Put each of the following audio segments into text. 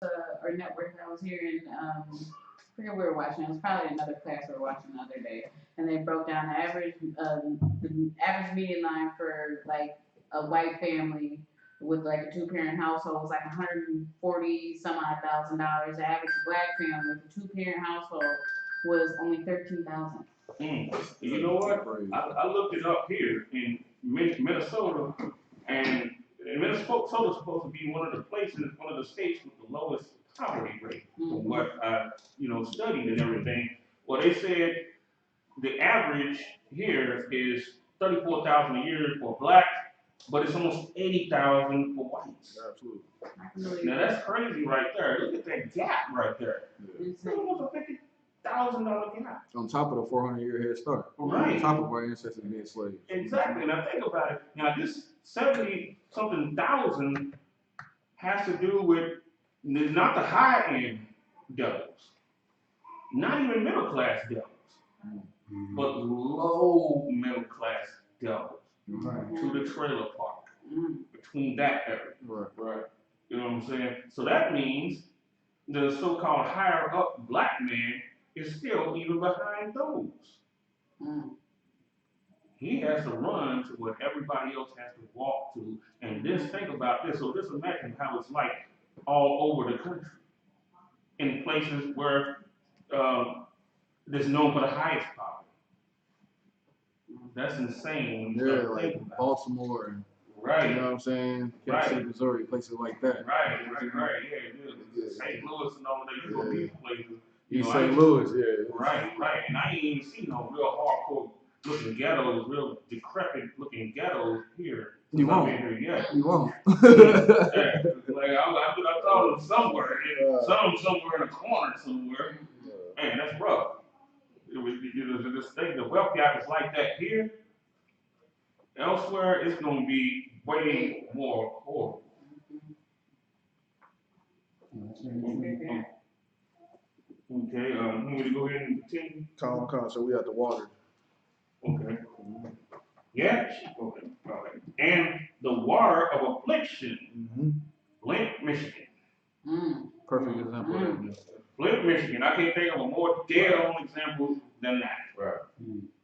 or network that I was hearing. I forget what we were watching. It was probably another class we were watching the other day, and they broke down the average median line for like a white family with like a two-parent household was like 140 some odd $1,000. The average black family with a two-parent household was only 13,000. You know what? I looked it up here in Minnesota, and Minnesota's supposed to be one of the states with the lowest poverty rate, from what I, studied and everything. Well, they said the average here is 34,000 a year for blacks, but it's almost 80,000 for whites. Absolutely. Now that's crazy right there. Look at that gap right there. It's almost a $50,000 gap. On top of the 400-year head start. Right. On top of our ancestors being slaves. Exactly. And I think about it. Now this 70-something thousand has to do with not the high-end devils, not even middle-class devils, but low middle-class devils to the trailer park, between that area. Right. You know what I'm saying? So that means the so-called higher-up black man is still even behind those. He has to run to what everybody else has to walk to. And just think about this. So just imagine how it's like all over the country, in places where there's known for the highest power. That's insane. Like Baltimore and right. You know what I'm saying? Kansas City, Missouri, places like that. Right. Yeah. St. Louis and all that. You go to these places. East St. Louis, yeah. Right. And I ain't even seen no real hardcore looking ghettos, real decrepit looking ghettos here. You won't. You won't. Like I thought them somewhere. Somewhere in a corner somewhere. Man, that's rough. This thing, the wealth gap is like that here. Elsewhere, it's going to be way more horrible. Okay, I'm going to go ahead and continue. Calm. So we at the water. Okay. Yeah. Okay. All right. And the water of affliction. Flint, Michigan. Perfect example. Flint, Michigan. I can't think of a more dead-on example than that. Right.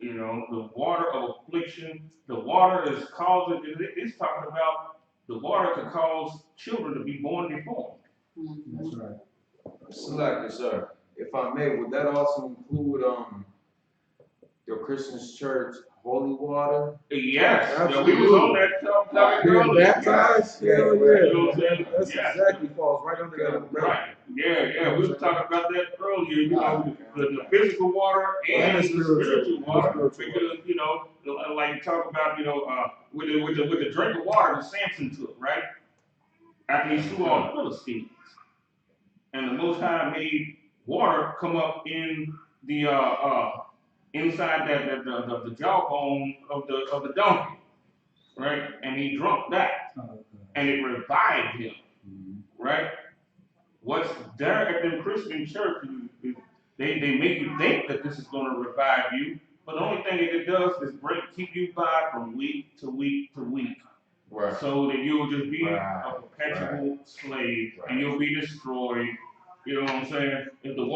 The water of affliction. The water is causing. It's talking about the water to cause children to be born deformed. That's right. Select it, sir. If I may, would that also include your Christian church holy water? Yes. We was on that topic earlier. Baptized? Yeah. You know what I'm saying? That's exactly falls right under that umbrella. Right. Yeah. We were talking about that earlier. The physical water and the spiritual water. Because like talk about with the drink of water that Samson took, right? After he slew all the Philistines, and the Most High made water come up in the inside the jawbone of the donkey, right? And he drunk that, and it revived him, right? What's there at the Christian church is they make you think that this is going to revive you, but the only thing it does is keep you by from week to week to week. Right. So that you'll just be a perpetual slave, and you'll be destroyed. You know what I'm saying? If their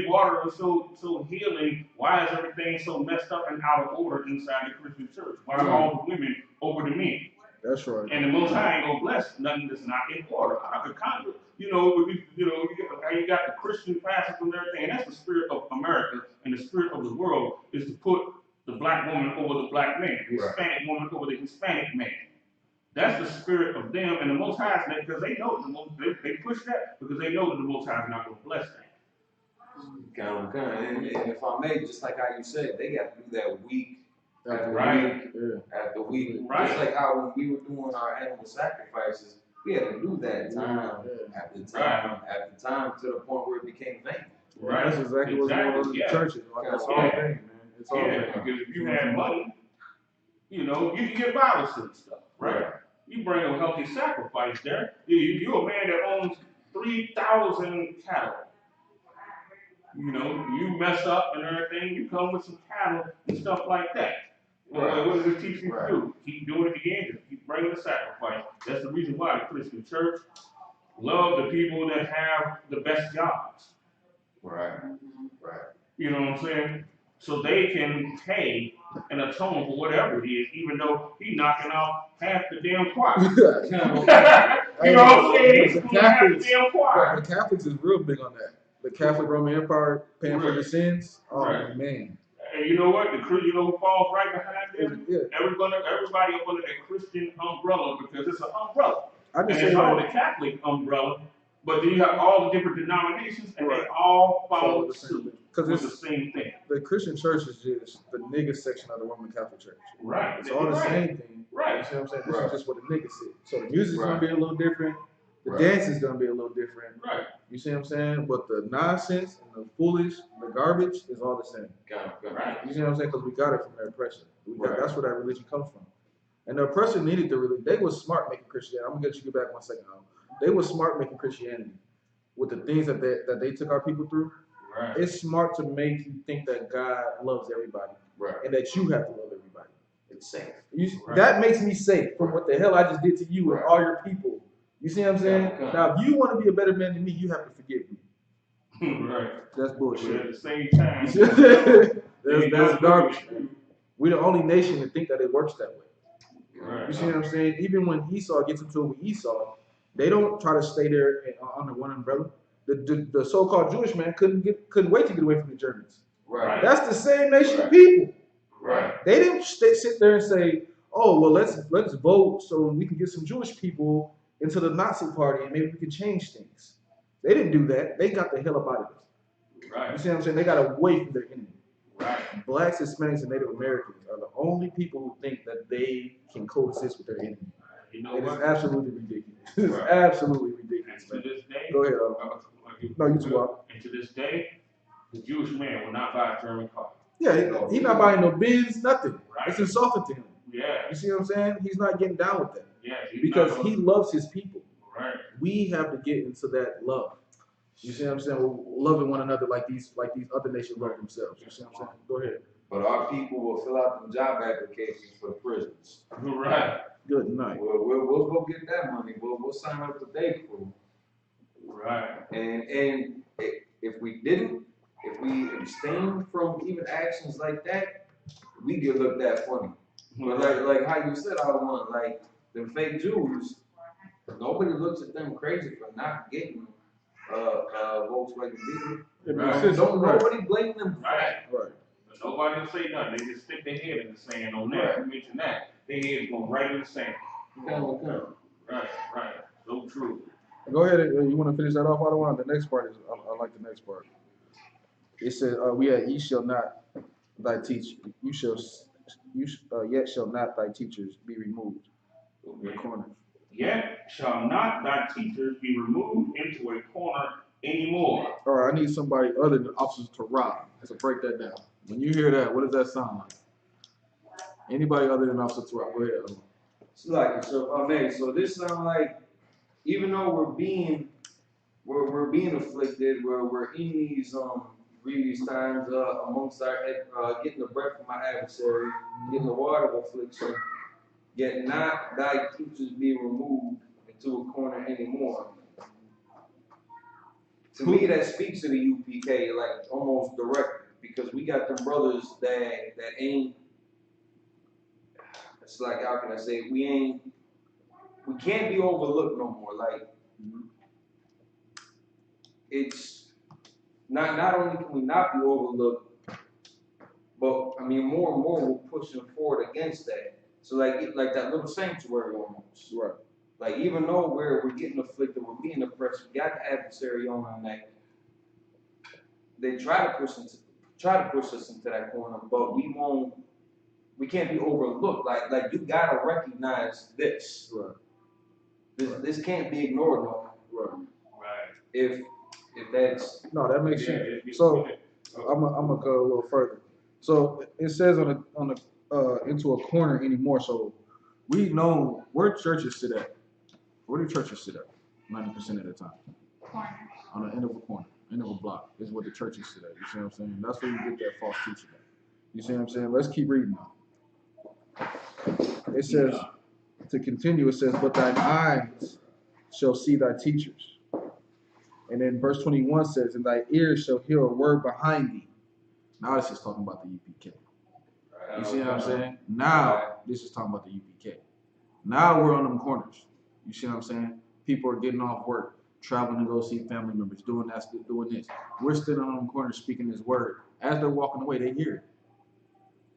water is so healing, why is everything so messed up and out of order inside the Christian church? Why are all the women over the men? That's right. And the Most High ain't gonna bless nothing that's not in order. You got the Christian pastors and everything, and that's the spirit of America, and the spirit of the world is to put the black woman over the black man, the Hispanic woman over the Hispanic man. That's the spirit of them, and the Most High is that because they know they push that because they know that the Most High is not going to bless them. And if I may, just like how you said, they got to do that week after week. Right. Just like how when we were doing our animal sacrifices, we had to do that time after time after time to the point where it became vain. Right. That's exactly what's going on in the churches. That's all thing, man. It's all thing. Because if you have money, you can get Bible and stuff, right? You bring a healthy sacrifice there. You're a man that owns 3,000 cattle. You mess up and everything, you come with some cattle and stuff like that. Well, what does it teach you to do? Keep doing it again, just keep bringing the sacrifice. That's the reason why the Christian church love the people that have the best jobs. Right. Right. You know what I'm saying? So they can pay and atone for whatever it is, even though he knocking off half the damn choir. You know what I'm saying? He's screwing half the damn choir. The Catholics is real big on that. The Catholic Roman Empire paying for the sins. Oh man. And you know what? You know who falls right behind them? Yeah. Everybody up under that Christian umbrella, because it's an umbrella. And say it's all the Catholic umbrella, but then you have all the different denominations, and they all follow suit. Because it's the same thing. The Christian church is just the nigga section of the Roman Catholic Church. Right. It's all the same thing. Right. You see what I'm saying? This is just what the niggas say. So the music's gonna be a little different. The dance is gonna be a little different. Right. You see what I'm saying? But the nonsense and the foolish, the garbage is all the same. Right. You see what I'm saying? Because we got it from their oppression. That's where that religion comes from. And the oppressor needed the religion. They was smart making Christianity. I'm gonna get you back 1 second now. They was smart making Christianity with the things that they took our people through. Right. It's smart to make you think that God loves everybody. Right. And that you have to love everybody. It's safe. That makes me safe from what the hell I just did to you and all your people. You see what I'm saying? Now, if you want to be a better man than me, you have to forgive me. Right. That's bullshit. But at the same time, that's garbage. We're the only nation to think that it works that way. Right. You see what I'm saying? Even when Esau gets into it with Esau, they don't try to stay there under one umbrella. The so-called Jewish man couldn't wait to get away from the Germans. Right. That's the same nation of people. Right. They didn't sit there and say, "Oh, well, let's vote so we can get some Jewish people into the Nazi party and maybe we can change things." They didn't do that. They got the hell up out of it. Right. You see what I'm saying? They got away from their enemy. Right. Blacks, Hispanics, and Native Americans are the only people who think that they can coexist with their enemy. You know it what? is absolutely ridiculous. It is absolutely ridiculous. And to this day, go ahead. No, you too. And to this day, the Jewish man will not buy a German car. Yeah, he's not buying no Benz, nothing. Right. It's insulting to him. Yeah. You see what I'm saying? He's not getting down with that. Yeah. Because he loves his people. Right. We have to get into that love. You see what I'm saying? We're loving one another like these other nations love themselves. You see what I'm saying? Go ahead. But our people will fill out them job applications for the prisons. Right. Good night. We'll go get that money. We'll sign up with their crew. Right. And if we didn't, if we abstained from even actions like that, we get looked at funny. But like how you said, R1, like the fake Jews, nobody looks at them crazy for not getting Volkswagen Beetle. Right. Nobody blame them. Right. But nobody will say nothing. They just stick their head in the sand on that. You mention that, their head going right in the sand. Right. So true. Go ahead. You want to finish that off? I don't want the next part. I like the next part. It says, "We had ye shall not thy teach. Yet shall not thy teachers be removed in the corner. Yet shall not thy teachers be removed into a corner anymore." All right, I need somebody other than Officer Tarab to break that down. When you hear that, what does that sound like? Anybody other than Officer Tarab? Go ahead. So this sounds like, even though we're being afflicted, we're in these grievous times amongst our getting the breath from my adversary, getting the water of affliction, yet not thy teachers be removed into a corner anymore. To me, that speaks to the UPK like almost directly, because we got them brothers that ain't. It's like, how can I say it? We can't be overlooked no more. Like, it's not only can we not be overlooked, but I mean more and more we're pushing forward against that. So like that little sanctuary almost. Right. Like, even though we're getting afflicted, we're being oppressed, we got the adversary on our neck. They try to push us into that corner, but we can't be overlooked. Like you gotta recognize this. Right. This can't be ignored no more. Right. If that's that makes sense. So I'm gonna go a little further. So it says into a corner anymore. So we know where churches sit at. Where do churches sit at? 90% of the time. Corners. On the end of a corner, end of a block is what the churches sit at. You see what I'm saying? That's where you get that false teaching at. You see what I'm saying? Let's keep reading now. It says, to continue, it says, but thine eyes shall see thy teachers. And then verse 21 says, and thy ears shall hear a word behind thee. Now this is talking about the UPK. You see what I'm saying? Now this is talking about the UPK. Now we're on them corners. You see what I'm saying? People are getting off work, traveling to go see family members, doing that, doing this. We're still on them corners speaking this word. As they're walking away, they hear it.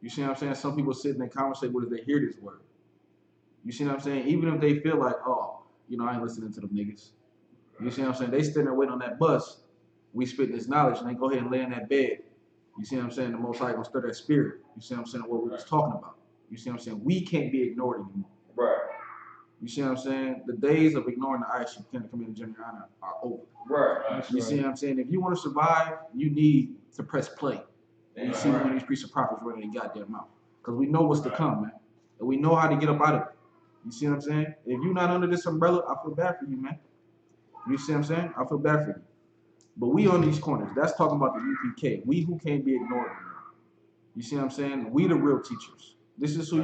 You see what I'm saying? Some people sit and they conversate with us, they hear this word. You see what I'm saying? Even if they feel like, oh, you know, I ain't listening to them niggas. You see what I'm saying? They sitting there waiting on that bus. We spit this knowledge and they go ahead and lay in that bed. You see what I'm saying? The Most High gonna stir that spirit. You see what I'm saying? What we was talking about. You see what I'm saying? We can't be ignored anymore. Right. You see what I'm saying? The days of ignoring the I.S.U.P.K community GEN.YAHANNA are over. Right. You see what I'm saying? If you want to survive, you need to press play. And you see when these priests and prophets running their goddamn mouth. Because we know what's to come, man. And we know how to get up out of it. You see what I'm saying? If you're not under this umbrella, I feel bad for you, man. You see what I'm saying? I feel bad for you. But we on these corners. That's talking about the UPK. We who can't be ignored anymore. You see what I'm saying? We the real teachers. This is who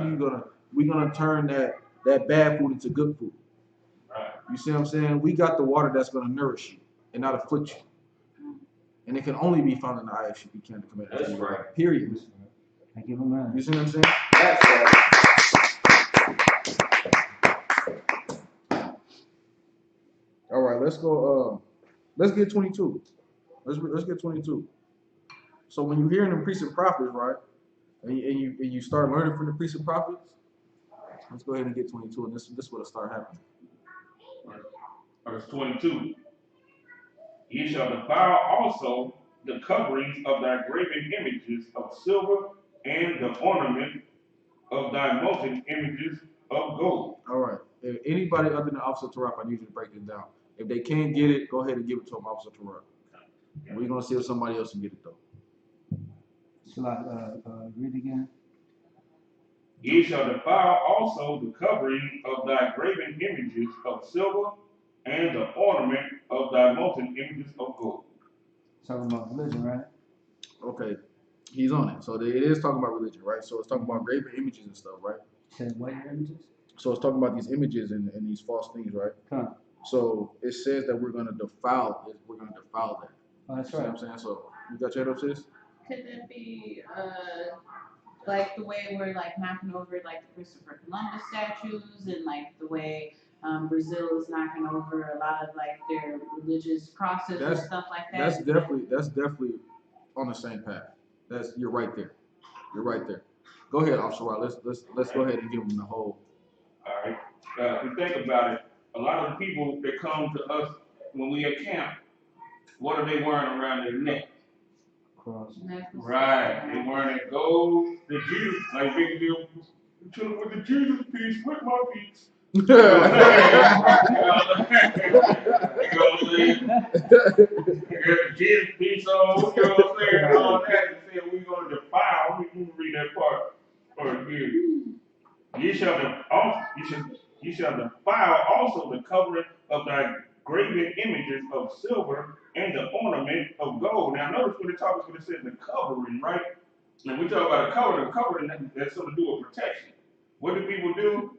we're gonna turn that bad food into good food. You see what I'm saying? We got the water that's gonna nourish you and not afflict you. And it can only be found in the I.S.U.P.K community. That's right. Period. Thank you, man. You see what I'm saying? That's right. All right, let's go. Let's get 22. Let's get 22. So when you hearing the priests and prophets, right, and you start learning from the priests and prophets, let's go ahead and get 22, and this will start happening. Verse 22. Ye shall defile also the coverings of thy graven images of silver and the ornament of thy molten images of gold. All right. If anybody other than Officer Tarap, I need you to break this down. If they can't get it, go ahead and give it to him, Officer Tarap. We're gonna see if somebody else can get it though. Shall I read again? Ye shall defile also the covering of thy graven images of silver and the ornament of thy molten images of gold. Talking about religion, right? Okay, he's on it. So it is talking about religion, right? So it's talking about graven images and stuff, right? Says what images? So it's talking about these images and these false things, right? Huh. So it says that we're gonna defile it. We're gonna defile that. Oh, that's You see right. what I'm saying? So you got your head up, sis? Could that be like the way we're like knocking over like the Christopher Columbus statues and like the way Brazil is knocking over a lot of like their religious crosses and stuff like that? That's definitely on the same path. You're right there. You're right there. Go ahead, Officer Rod. Let's go ahead and give them the whole. All right. If you think about it, a lot of the people that come to us when we at camp, what are they wearing around their neck? Cross. Right. They wearing that gold, the Jesus, like big deal, chilling with the Jesus piece with my piece. You know what I'm saying? You got the Jesus piece on, you know what I'm saying? All that, and saying we're going to defile. Let me read that part again. Ye shall defile also the covering of thy graven images of silver and the ornament of gold. Now notice when it talks when it says the covering, right? And we talk about the covering that's something to do with protection. What do people do?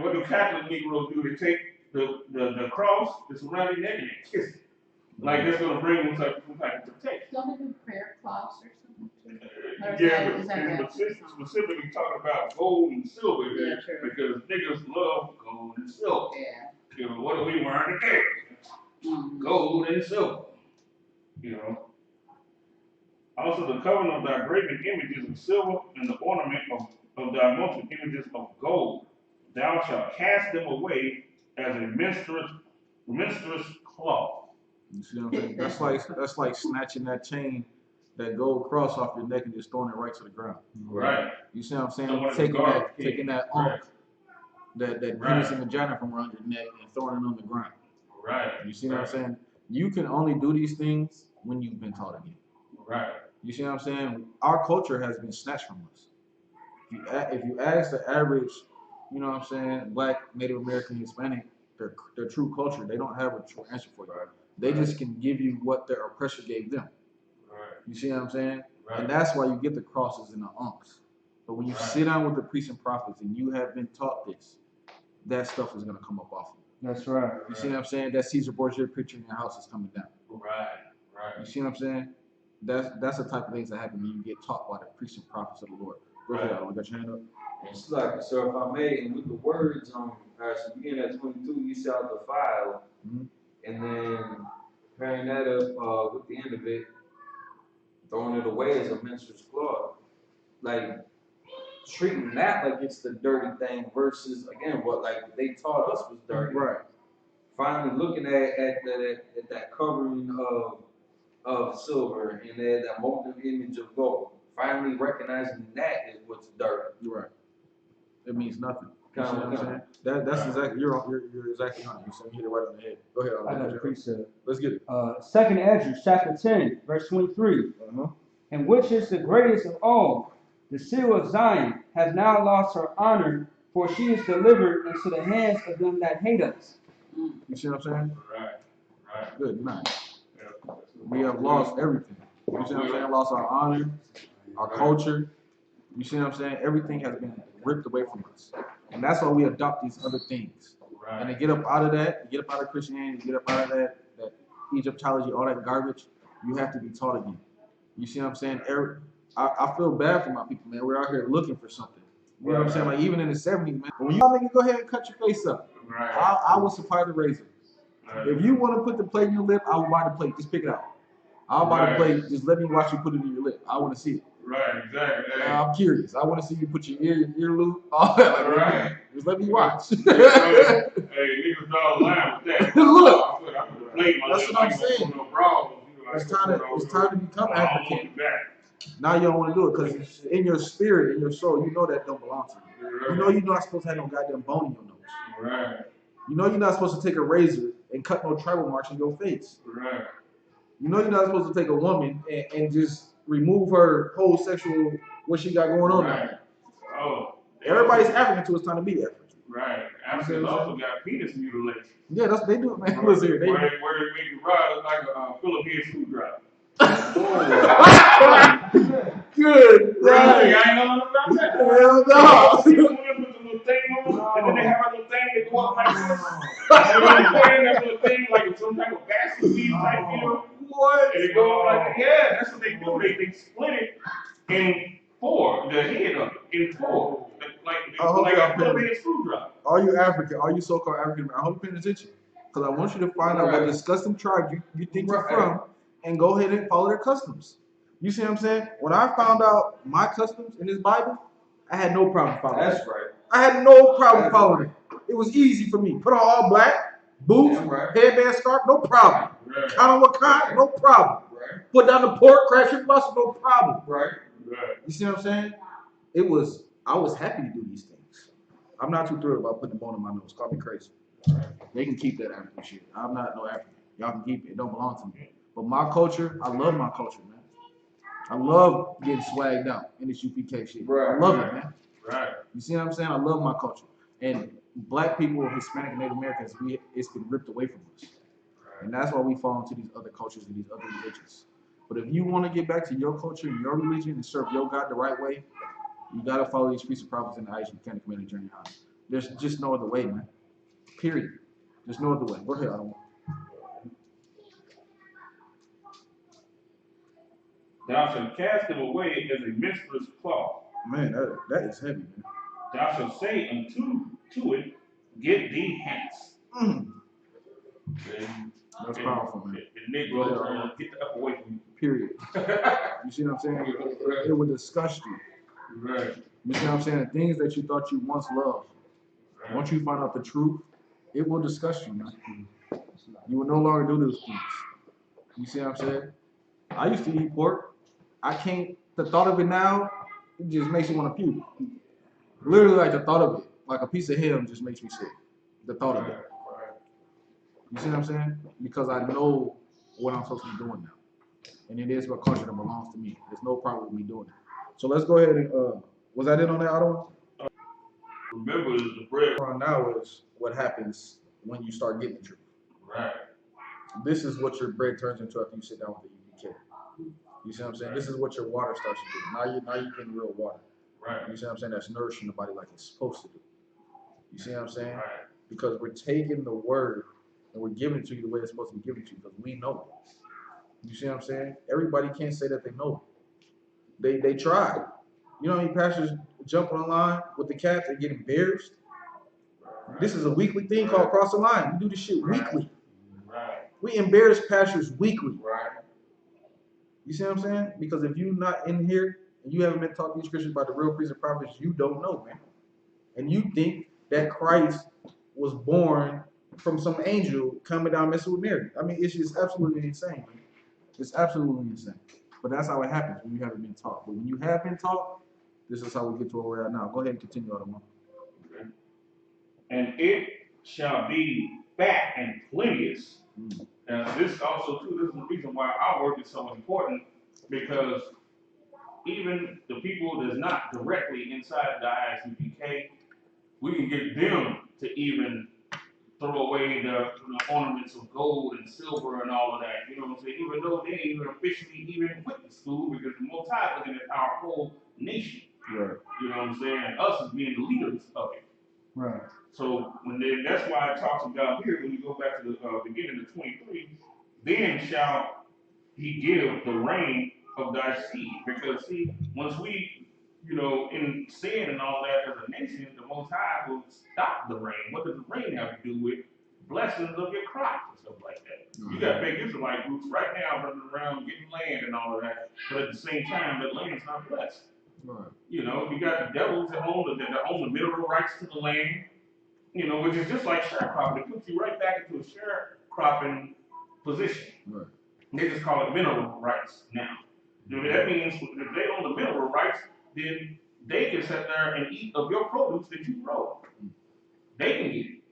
What do Catholic Negroes do? They take the cross that's around their neck and they kiss it. Like that's gonna bring them some type of protection. Don't they do prayer cloths or something too? Yeah, but specifically talking about gold and silver Yeah, true. because niggas love gold and silver. Yeah. You know, what are we wearing today? Gold and silver. You know. Also the covering of thy graven images of silver and the ornament of thy molten images of gold. Thou shalt cast them away as a menstruous cloth. You see what I'm saying? That's like snatching that chain, that gold cross off your neck and just throwing it right to the ground. Right. You see what I'm saying? Someone Taking that unk, that penis and vagina from around your neck and throwing it on the ground. Right. You see what I'm saying? You can only do these things when you've been taught again. Right. You see what I'm saying? Our culture has been snatched from us. If you ask the average, you know what I'm saying, Black, Native American, Hispanic, their true culture, they don't have a true answer for you. They just can give you what their oppressor gave them. Right. You see what I'm saying? Right. And that's why you get the crosses and the unks. But when you sit down with the priests and prophets and you have been taught this, that stuff is going to come up off That's right. You see what I'm saying? That Caesar Borgia picture in your house is coming down. Right. You see what I'm saying? That's the type of things that happen when you get taught by the priests and prophets of the Lord. Go ahead, I got your hand up. It's like, so if I may, and with the words on, so begin at 22, you shall defile, and then pairing that up with the end of it, throwing it away as a menstruous cloth, like treating that like it's the dirty thing versus again what like they taught us was dirty. Right. Finally looking at that covering of silver and that molten image of gold. Finally recognizing that is what's dirty. Right. It means nothing. You see what I'm saying? That's exactly you're exactly on. You hit it right on the head. Go ahead. I got a precept. Let's get it. 2nd Ezra chapter 10, verse 23. And which is the greatest of all, the seal of Zion has now lost her honor, for she is delivered into the hands of them that hate us. You see what I'm saying? Right. Good night. We have lost everything. You see what I'm saying? Lost our honor, our culture. You see what I'm saying? Everything has been ripped away from us. And that's why we adopt these other things. Right. And to get up out of that, get up out of Christianity, get up out of that Egyptology, all that garbage, you have to be taught again. You see what I'm saying? I feel bad for my people, man. We're out here looking for something. You know what I'm saying? Like even in the 70s, man. When you nigga go ahead and cut your face up, I will supply the razor. If you want to put the plate in your lip, I will buy the plate. Just pick it out. I'll buy the plate. Just let me watch you put it in your lip. I want to see it. Right, exactly. I'm curious. I want to see you put your ear loop, all that. Like, right. Just let me watch. Hey, niggas draw the line with that. Look. That's what I'm saying. It's time to become African. Now you don't want to do it because in your spirit, in your soul, you know that don't belong to you. You know you're not supposed to have no goddamn bone in your nose. Right. You know you're not supposed to take a razor and cut no tribal marks in your face. Right. You know you're not supposed to take a woman and just remove her whole sexual, what she got going on. Right. Oh. Everybody's African until it's time to be African. Right. Africans also got penis mutilation. Yeah, they do it, man. Where Listen here, it make you ride look like a Philippine screwdriver. Good. Right. I ain't know nothing about that. Hell no. See them with the little thing on, and then they have a little thing that go up like this. And then that little thing like some type of basket weave type deal. What? And it goes like, yeah, that's what they do. They split it in four, the head of it, in four. Like a Philippine screwdriver. Are you African? Are you so-called African? I hope you're paying attention. Because I want you to find out what disgusting tribe you think you're from and go ahead and follow their customs. You see what I'm saying? When I found out my customs in this Bible, I had no problem following it. That's right. I had no problem following it. It was easy for me. Put on all black, boots, headband, scarf, no problem. Count on what kind, no problem. Put down the pork, crash your bus, no problem. You see what I'm saying? I was happy to do these things. I'm not too thrilled about putting a bone in my nose. Call me crazy. They can keep that African shit. I'm not no African. Y'all can keep it. It don't belong to me. But my culture, I love my culture, man. I love getting swagged out in this UPK shit. I love it, man. You see what I'm saying? I love my culture. And black people, Hispanic and Native Americans, it's been ripped away from us. And that's why we fall into these other cultures and these other religions. But if you want to get back to your culture and your religion and serve your God the right way, you got to follow these priests and prophets in the I.S.U.P.K community GEN.YAHANNA. There's just no other way, man. Period. There's no other way. Go ahead, I don't want. Thou shalt cast them away as a menstruous cloth. Man, that is heavy, man. Thou shalt say unto it, get thee hence. That's powerful, man. The Negroes get the up away from you. Period. You see what I'm saying? It would disgust you. Right. You see what I'm saying? The things that you thought you once loved. Once you find out the truth, it will disgust you, man. You will no longer do those things. You see what I'm saying? I used to eat pork. I can't, the thought of it now, it just makes you want to puke. Literally like the thought of it, like a piece of ham just makes me sick. The thought of it. You see what I'm saying? Because I know what I'm supposed to be doing now. And it is a culture that belongs to me. There's no problem with me doing it. So let's go ahead and, was that it on that auto? Remember, the bread. Now is what happens when you start getting the truth. Right. This is what your bread turns into after you sit down with the UPK. You see what I'm saying? This is what your water starts to do. Now you're getting real water. Right. You see what I'm saying? That's nourishing the body like it's supposed to do. You see what I'm saying? Right. because we're taking the word and we're giving it to you the way it's supposed to be given to you because we know. You see what I'm saying? Everybody can't say that they know. They try. You know how many pastors jump online with the cats and get embarrassed? This is a weekly thing called Cross the Line. We do this shit weekly. We embarrass pastors weekly. You see what I'm saying? Because if you're not in here and you haven't been taught these scriptures by the real priests and prophets, you don't know, man. And you think that Christ was born from some angel coming down messing with Mary. I mean, it's just absolutely insane, man. It's absolutely insane. But that's how it happens when you haven't been taught. But when you have been taught, this is how we get to where we're at now. Go ahead and continue, Ottomon. Okay. And it shall be fat and plenteous. Now, this also, too, this is the reason why our work is so important, because even the people that's not directly inside the I.S.U.P.K, we can get them to even throw away the ornaments of gold and silver and all of that. You know what I'm saying? Even though they ain't even officially even with the school, because the Most High looking at our whole nation. Right. You know what I'm saying? And us as being the leaders of it. Right. So that's why it talks about here, when you go back to the beginning of 23, then shall he give the rain of thy seed. Because see, once we, in sin and all that as a nation, the Most High will stop the rain. What does the rain have to do with blessings of your crops and stuff like that? You got big Israelite groups right now running around getting land and all of that, but at the same time, that land's not blessed. Right. You got the devils that own the mineral rights to the land. Which is just like sharecropping. It puts you right back into a sharecropping position. Right. They just call it mineral rights now. That means if they own the mineral rights, then they can sit there and eat of your produce that you grow. They can eat it.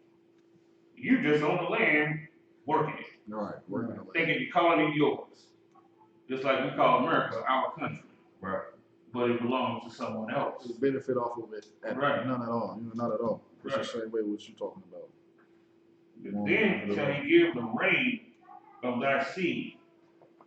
You just own the land, working it. Right. Working it. Thinking you're calling it yours. Just like we call America our country. Right. But it belongs to someone else. You benefit off of it. Right. None at all. Not at all. It's the same way what you're talking about. Then shall he give the rain of thy seed,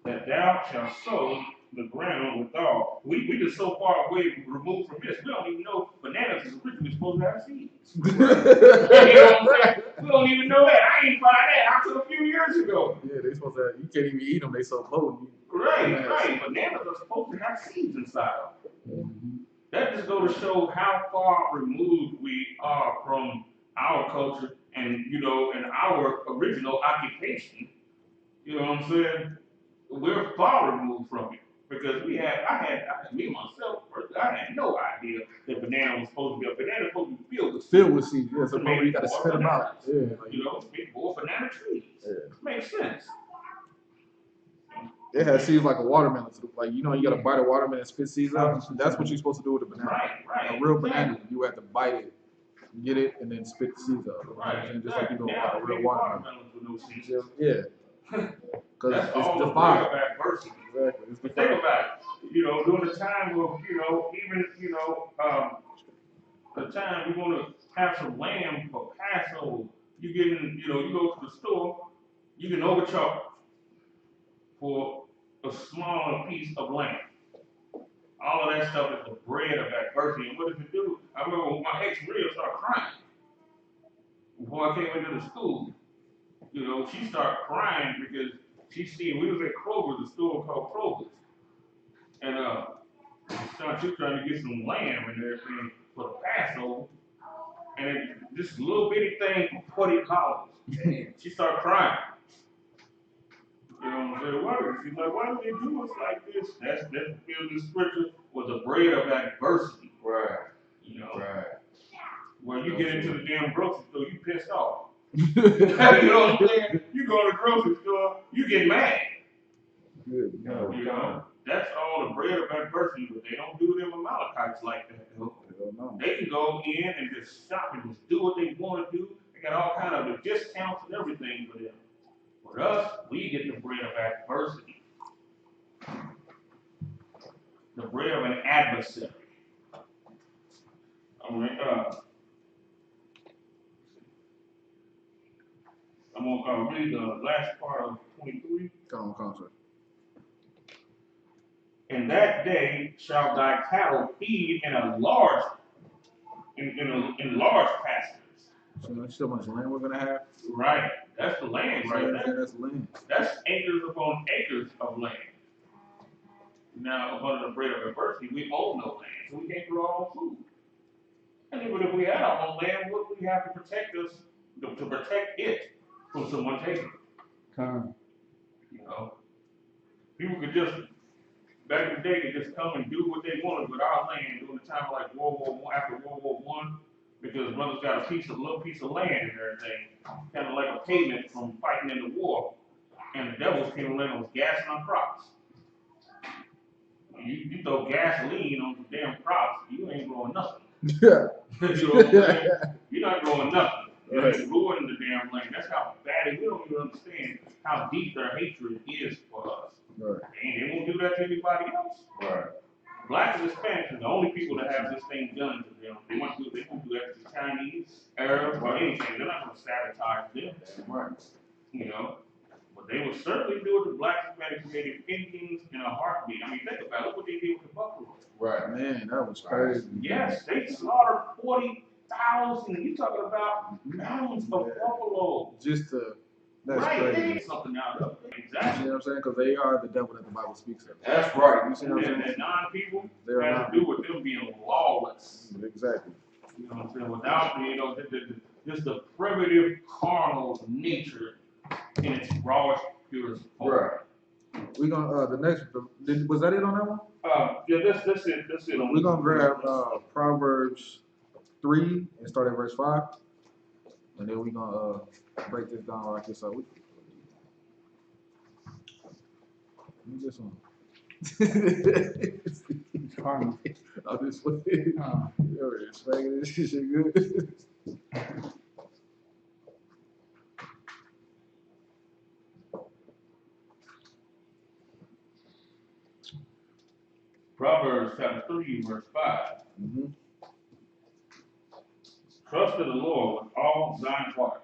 that thou shalt sow the ground withal. We just so far away removed from this. We don't even know bananas is originally supposed to have seeds. You know what I'm saying? We don't even know that. I ain't find that until a few years ago. Yeah, they supposed to have, you can't even eat them, they so potent. Right. Bananas are supposed to have seeds inside of them. That just goes to show how far removed we are from our culture and, and our original occupation. You know what I'm saying? We're far removed from it. Because me myself, I had no idea that banana was supposed to be supposed to be filled with seeds. Yeah, so maybe you got to spit them out. Yeah. Big boy banana trees. Yeah. Makes sense. It has seeds like a watermelon. Like, you got to bite a watermelon and spit seeds out. That's what you're supposed to do with a banana. Right. A real banana, you have to bite it, get it, and then spit the seeds out. Right. Just like you do about a real watermelon. With no seeds. Yeah. Because it's defined. Exactly. It's think about it. During the time of, even, the time we want to have some lamb for Passover, you go to the store, you can overcharge for a smaller piece of lamb. All of that stuff is the bread of adversity. And what does it do? I remember when my ex-real started crying before I came into the school. She started crying because she seen we was at Kroger's, the store called Kroger's. And she was trying to get some lamb and everything for the Passover. And this little bitty thing for $40. She started crying. You know what I'm saying? Why? She's like, why do they do us like this? That's the scripture was the bread of adversity. Right. Right. When you get into the damn grocery store, you pissed off. You know what I'm saying? You go to the grocery store, you get mad. Good. That's all the bread of adversity, but they don't do them Amalekites like that, though. They can go in and just shop and just do what they want to do. They got all kind of the discounts and everything for them. For us, we get the bread of adversity. The bread of an adversary. I'm going to read the last part of 23. Come on, sir. In that day shall thy cattle feed in large pastures. You see how much land we're gonna have? Right. That's the land right there. That's land. That's acres upon acres of land. Now, under the rate of adversity, we own no land, so we can't grow our own food. And even if we had our own land, what would we have to protect us, to protect it from someone taking it? You know? People could just, back in the day, could just come and do what they wanted with our land during the time of like World War I, after World War I, because brothers got a little piece of land and everything, kind of like a payment from fighting in the war, and the devils came along and was gassing on crops. You throw gasoline on the damn crops, you ain't growing nothing. Yeah. You know what I'm saying? You're not growing nothing. You're just ruining the damn land. That's how bad it is. We don't even understand how deep their hatred is for us. Right. And they won't do that to anybody else. Right. Blacks and Hispanics are the only people that have this thing done to them. They won't do that to the Chinese, Arabs, or anything. They're not going to sabotage them. Right. You know? But they would certainly do it to Blacks, Hispanics, Native Indians in a heartbeat. I mean, think about it. Look what they did with the buffalo. Right. Man, that was crazy. Yes, they slaughtered 40,000. You talking about mounds of buffalo. Just to, that's right, crazy. Something out of it. You Exactly. see what I'm saying? Because they are the devil that the Bible speaks of. That's right. You see what I'm saying? That non-people They're has to do with them being lawless. Exactly. You know what I'm saying? Without, just the primitive carnal nature in its rawest, purest form. Right. We're gonna the next was that it on that one? Yeah, that's it. We're gonna grab Proverbs 3 and start at verse 5. And then we're gonna break this down like this. Let me just one. It's karma. Oh, this one. Yo, it's making this shit good. Proverbs chapter 3, verse 5. Mm-hmm. Trust in the Lord with all thine heart,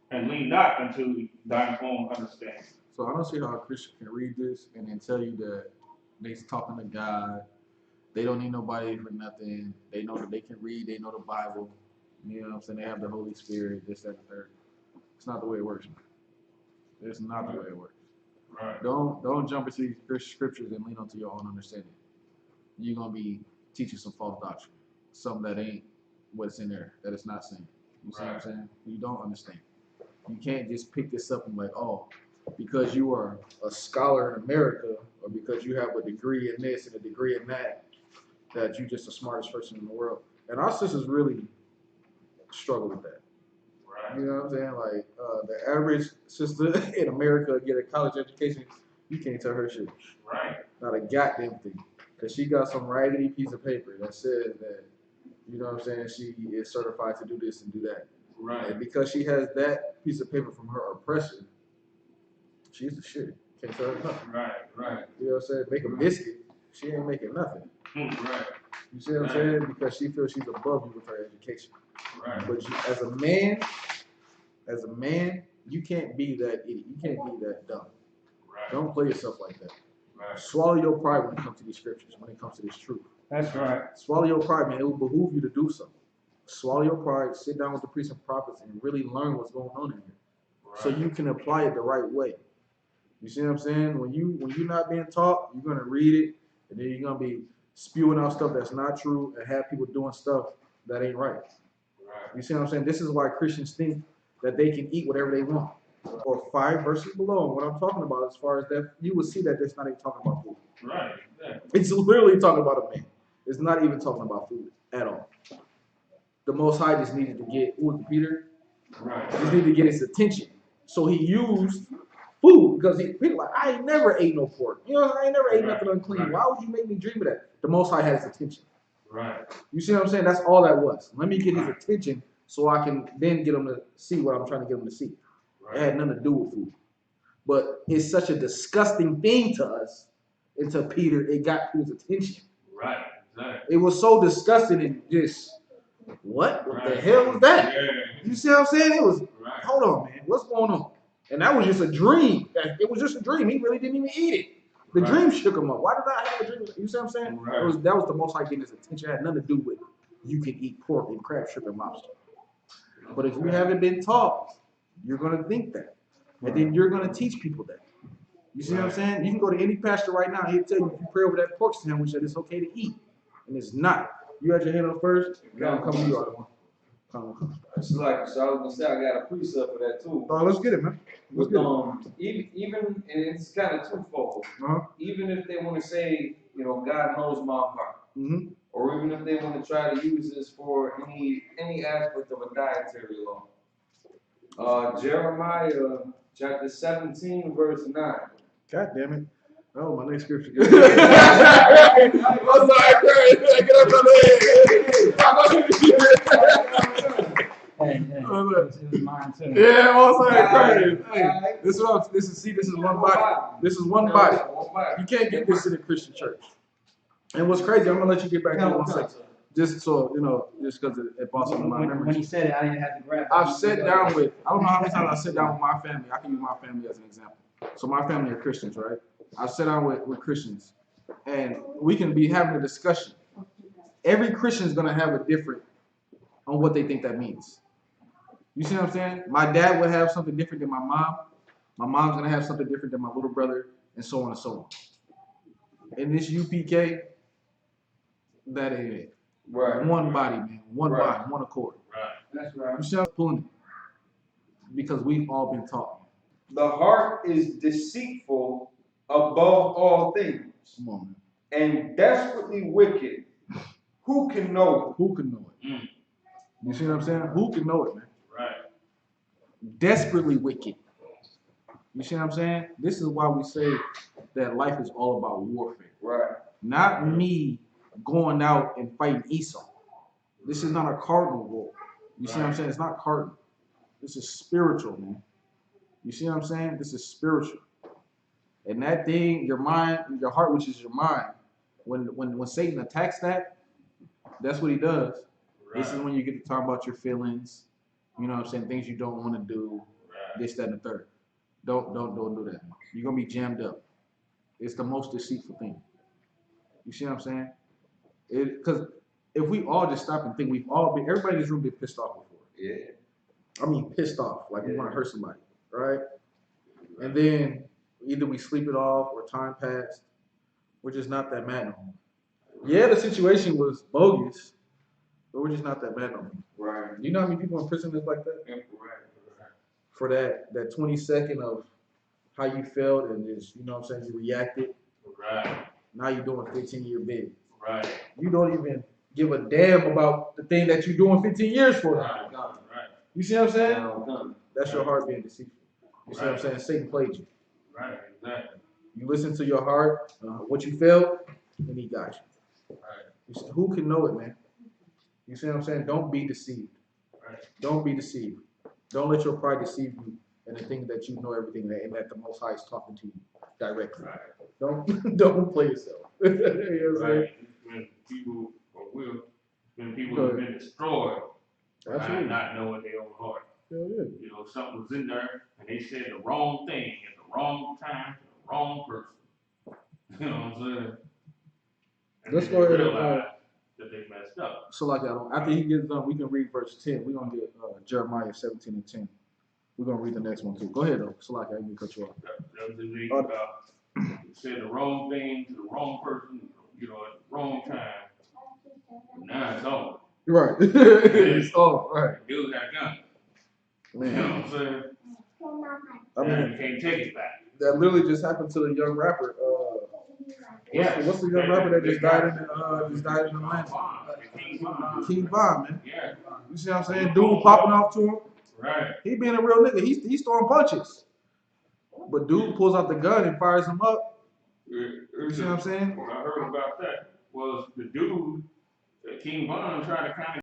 and lean not unto thine own understanding. So I don't see how a Christian can read this and then tell you that they're talking to God. They don't need nobody for nothing. They know that they can read. They know the Bible. You know what I'm saying? They have the Holy Spirit, this, that, and third. It's not the way it works, man. It's not the way it works. Right. Don't jump into these scriptures and lean onto your own understanding. You're gonna be teaching some false doctrine, something that ain't what's in there, that it's not saying. You see what I'm saying? You don't understand. You can't just pick this up and be like, oh, because you are a scholar in America, or because you have a degree in this and a degree in that, that you're just the smartest person in the world. And our sisters really struggle with that. Right. You know what I'm saying? Like the average sister in America get a college education, you can't tell her shit. Right. Not a goddamn thing. Because she got some raggedy piece of paper that says that, you know what I'm saying, she is certified to do this and do that. Right. And because she has that piece of paper from her oppressor, she's the shit. Can't tell her nothing. Right. Right. You know what I'm saying? Make a biscuit, she ain't making nothing. Right. You see what I'm saying? Because she feels she's above you with her education. Right. But you, as a man, you can't be that idiot. You can't be that dumb. Right. Don't play yourself like that. Right. Swallow your pride when it comes to these scriptures, when it comes to this truth. That's right. Swallow your pride, man. It will behoove you to do so. Swallow your pride, sit down with the priests and prophets, and really learn what's going on in here, so you can apply it the right way. You see what I'm saying? When you're not being taught, you're gonna read it, and then you're gonna be spewing out stuff that's not true, and have people doing stuff that ain't right. You see what I'm saying? This is why Christians think that they can eat whatever they want. Or 5 verses below, and what I'm talking about as far as that, you will see that it's not even talking about food. Right. Exactly. It's literally talking about a man. It's not even talking about food at all. The Most High just needed to get, who was Peter? Right. Just needed to get his attention. So he used food, because Peter like, I ain't never ate no pork. You know, I ain't never ate nothing unclean. Right. Why would you make me dream of that? The Most High had his attention. Right. You see what I'm saying? That's all that was. Let me get his attention so I can then get him to see what I'm trying to get him to see. Right. It had nothing to do with food. But it's such a disgusting thing to us, and to Peter, it got his attention. Right. Exactly. It was so disgusting and just, what the hell was that? Yeah. You see what I'm saying? It was, Right. hold on, man, what's going on? And that was just a dream. It was just a dream. He really didn't even eat it. The dream shook him up. Why did I have a dream? You see what I'm saying? Right. That was the Most High getting his attention. It had nothing to do with you can eat pork and crab, shrimp, and lobster. But if you haven't been taught, you're gonna think that, and then you're gonna teach people that. You see what I'm saying? You can go to any pastor right now. He'll tell you if you pray over that pork sandwich that it's okay to eat, and it's not. You had your hand up first. Come to you, other one. It's like, so I was gonna say, I got a precept for that too. Oh, let's get it, man. Let's get it. Even, and it's kind of twofold. Even if they want to say, you know, God knows my heart, or even if they want to try to use this for any aspect of a dietary law. Jeremiah chapter 17, verse 9. God damn it. Oh, my next scripture. It was mine too. Yeah, this is one body. This is one body. You can't get this in a Christian church. And what's crazy, I'm gonna let you get back to it 1 second. Just so you know, just because it brought some of my memories. When he said it, I didn't have to grab it. I've sat down with, I don't know how many times I sit down with my family. I can use my family as an example. So my family are Christians, right? I've sat down with Christians, and we can be having a discussion. Every Christian is gonna have a different on what they think that means. You see what I'm saying? My dad would have something different than my mom. My mom's gonna have something different than my little brother, and so on and so on. In this UPK, that ain't it. Right. One body, man. One body, one accord. Right. That's right. You see how I'm pulling it? Because we've all been taught. The heart is deceitful above all things. Come on, man. And desperately wicked. Who can know it? Who can know it? You see what I'm saying? Who can know it, man? Right. Desperately wicked. You see what I'm saying? This is why we say that life is all about warfare. Right. Not me going out and fighting Esau. This is not a cardinal war. You see what I'm saying? It's not cardinal. This is spiritual, man. You see what I'm saying? This is spiritual. And that thing, your mind, your heart, which is your mind, when Satan attacks that, that's what he does. Right. This is when you get to talk about your feelings, you know what I'm saying, things you don't want to do, this, that, and the third. Don't do that. You're gonna be jammed up. It's the most deceitful thing. You see what I'm saying? Because if we all just stop and think, everybody in this room been pissed off before. Yeah. I mean, pissed off, like we want to hurt somebody, right? And then either we sleep it off or time passed. We're just not that mad no more. Yeah, the situation was bogus, but we're just not that mad no more. Right. You know how many people in prison is like that? Right. For that 20-second of how you felt and just, you know what I'm saying, you reacted. Right. Now you're doing 15-year bid. Right. You don't even give a damn about the thing that you're doing 15 years for. Right. You see what I'm saying? That's your heart being deceitful. You see what I'm saying? Satan played you. Right. Exactly. You listen to your heart, what you felt, and he got you. Right. Who can know it, man? You see what I'm saying? Don't be deceived. Right. Don't be deceived. Don't let your pride deceive you and the thing that you know everything and that the Most High is talking to you directly. Right. Don't play yourself. You know what I'm saying? When people have been destroyed by not knowing their own heart. Yeah. You know, something was in there and they said the wrong thing at the wrong time to the wrong person. You know what I'm saying? And let's go ahead and realize that they messed up. So like after he gets done, we can read verse 10. We're gonna get Jeremiah 17 and 10. We're gonna read the next one too. Go ahead though. So like I didn't cut you off. That was said the wrong thing to the wrong person, you know, at the wrong time. Now it's over. Right. It's over, right. Dude got a gun. Man. You know what I'm saying? I mean, you can't take it back. That literally just happened to the young rapper. What's the young rapper that just died in Atlanta? King Von, man. Yeah. You see what I'm saying? Dude popping off to him. Right. He being a real nigga. He's throwing punches. But dude pulls out the gun and fires him up. You see what I'm saying? What I heard about that was the dude, King Von, tried to kind of